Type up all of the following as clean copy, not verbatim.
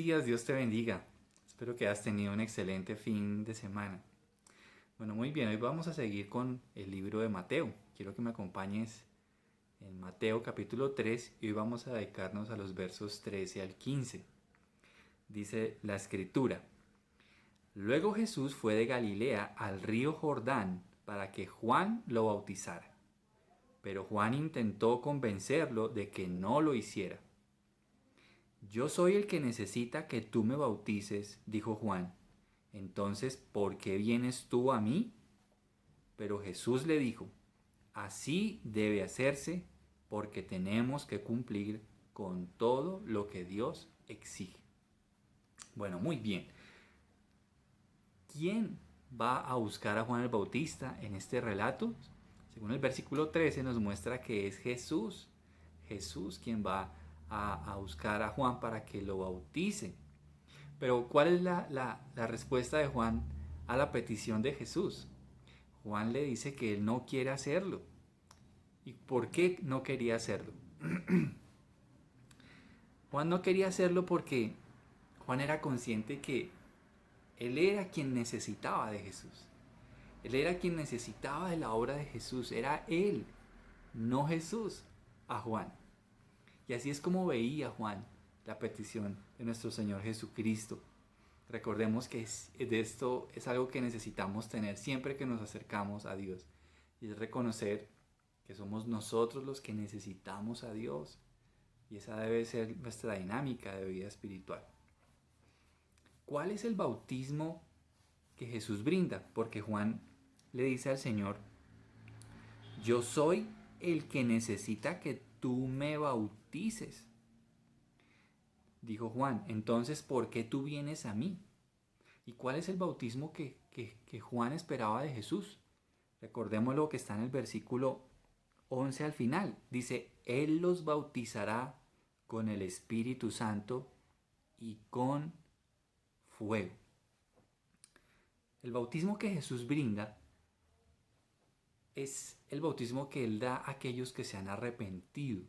días, Dios te bendiga. Espero que hayas tenido un excelente fin de semana. Bueno, muy bien, hoy vamos a seguir con el libro de Mateo. Quiero que me acompañes en Mateo capítulo 3 y hoy vamos a dedicarnos a los versos 13 al 15. Dice la escritura: Luego Jesús fue de Galilea al río Jordán para que Juan lo bautizara. Pero Juan intentó convencerlo de que no lo hiciera. Yo soy el que necesita que tú me bautices, dijo Juan. Entonces, ¿por qué vienes tú a mí? Pero Jesús le dijo: Así debe hacerse porque tenemos que cumplir con todo lo que Dios exige. Bueno, muy bien. ¿Quién va a buscar a Juan el Bautista en este relato? Según el versículo 13 nos muestra que es Jesús. Jesús quien va a buscar a Juan para que lo bautice. Pero ¿cuál es la respuesta de Juan a la petición de Jesús? Juan le dice que él no quiere hacerlo. ¿Y por qué no quería hacerlo? Juan no quería hacerlo porque Juan era consciente que él era quien necesitaba de Jesús. Él era quien necesitaba de la obra de Jesús. Era él, no Jesús, a Juan. Y así es como veía Juan la petición de nuestro Señor Jesucristo. Recordemos que de esto es algo que necesitamos tener siempre que nos acercamos a Dios. Y es reconocer que somos nosotros los que necesitamos a Dios. Y esa debe ser nuestra dinámica de vida espiritual. ¿Cuál es el bautismo que Jesús brinda? Porque Juan le dice al Señor: Yo soy el que necesita que tú me bautices. Dijo Juan: Entonces, ¿por qué tú vienes a mí? ¿Y cuál es el bautismo que Juan esperaba de Jesús? Recordemos lo que está en el versículo 11 al final. Dice: Él los bautizará con el Espíritu Santo y con fuego. El bautismo que Jesús brinda es el bautismo que Él da a aquellos que se han arrepentido.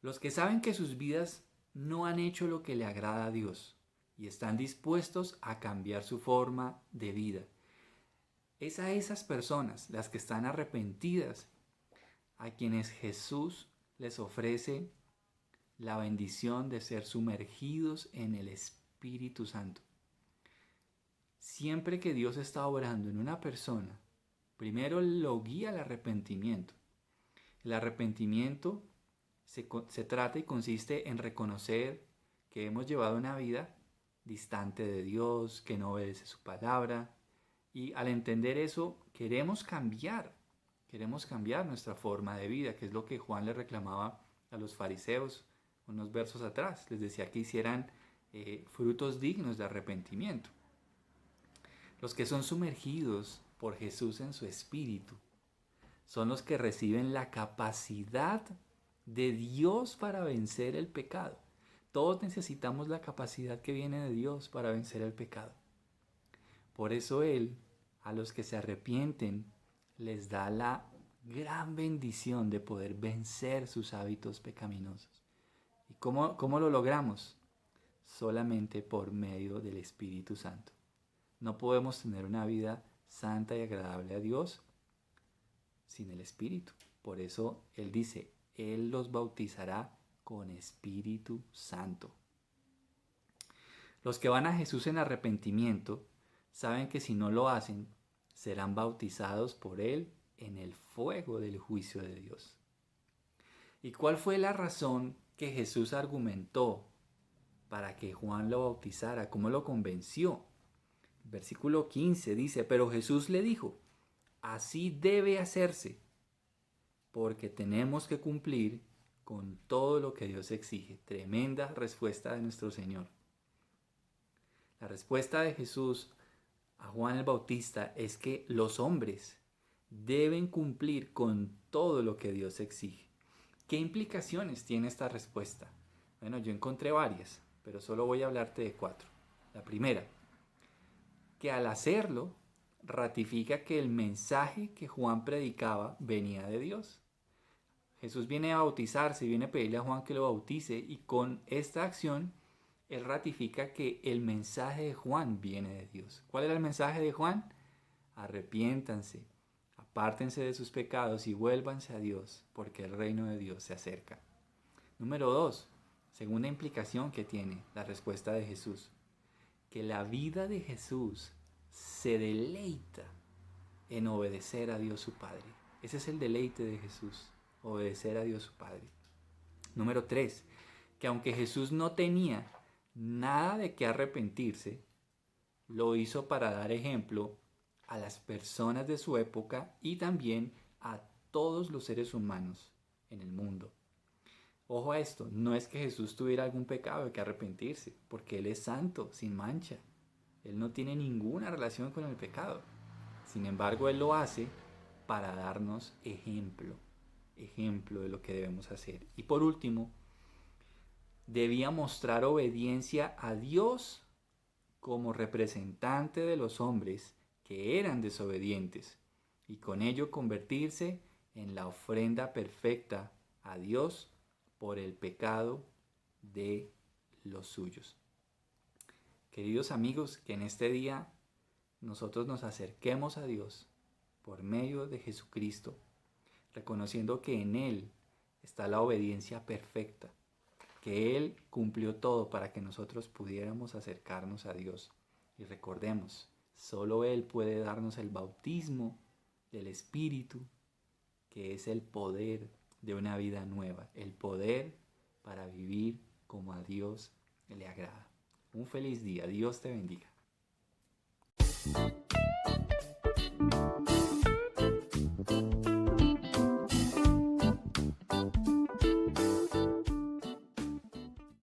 Los que saben que sus vidas no han hecho lo que le agrada a Dios y están dispuestos a cambiar su forma de vida. Es a esas personas, las que están arrepentidas, a quienes Jesús les ofrece la bendición de ser sumergidos en el Espíritu Santo. Siempre que Dios está obrando en una persona, primero lo guía al arrepentimiento. El arrepentimiento se trata y consiste en reconocer que hemos llevado una vida distante de Dios, que no obedece su palabra, y al entender eso queremos cambiar nuestra forma de vida, que es lo que Juan le reclamaba a los fariseos unos versos atrás. Les decía que hicieran frutos dignos de arrepentimiento. Los que son sumergidos por Jesús en su espíritu son los que reciben la capacidad de Dios para vencer el pecado. Todos necesitamos la capacidad que viene de Dios para vencer el pecado. Por eso Él, a los que se arrepienten, les da la gran bendición de poder vencer sus hábitos pecaminosos. ¿Y cómo lo logramos? Solamente por medio del Espíritu Santo. No podemos tener una vida santa y agradable a Dios sin el Espíritu. Por eso Él dice: Él los bautizará con Espíritu Santo. Los que van a Jesús en arrepentimiento saben que si no lo hacen, serán bautizados por Él en el fuego del juicio de Dios. ¿Y cuál fue la razón que Jesús argumentó para que Juan lo bautizara? ¿Cómo lo convenció? Versículo 15 dice: Pero Jesús le dijo: Así debe hacerse, porque tenemos que cumplir con todo lo que Dios exige. Tremenda respuesta de nuestro Señor. La respuesta de Jesús a Juan el Bautista es que los hombres deben cumplir con todo lo que Dios exige. ¿Qué implicaciones tiene esta respuesta? Bueno, yo encontré varias, pero solo voy a hablarte de 4. La primera: que al hacerlo ratifica que el mensaje que Juan predicaba venía de Dios. Jesús viene a bautizarse, viene a pedirle a Juan que lo bautice, y con esta acción Él ratifica que el mensaje de Juan viene de Dios. ¿Cuál era el mensaje de Juan? Arrepiéntanse, apártense de sus pecados y vuélvanse a Dios, porque el reino de Dios se acerca. Número 2. Segunda implicación que tiene la respuesta de Jesús. Que la vida de Jesús se deleita en obedecer a Dios su Padre. Ese es el deleite de Jesús, obedecer a Dios su Padre. Número 3. Que aunque Jesús no tenía nada de qué arrepentirse, lo hizo para dar ejemplo a las personas de su época y también a todos los seres humanos en el mundo. Ojo a esto, no es que Jesús tuviera algún pecado de que arrepentirse, porque Él es santo, sin mancha. Él no tiene ninguna relación con el pecado. Sin embargo, Él lo hace para darnos ejemplo de lo que debemos hacer. Y por último, debía mostrar obediencia a Dios como representante de los hombres que eran desobedientes y con ello convertirse en la ofrenda perfecta a Dios por el pecado de los suyos. Queridos amigos, que en este día nosotros nos acerquemos a Dios por medio de Jesucristo, reconociendo que en Él está la obediencia perfecta, que Él cumplió todo para que nosotros pudiéramos acercarnos a Dios. Y recordemos, solo Él puede darnos el bautismo del Espíritu, que es el poder de una vida nueva, el poder para vivir como a Dios le agrada. Un feliz día, Dios te bendiga.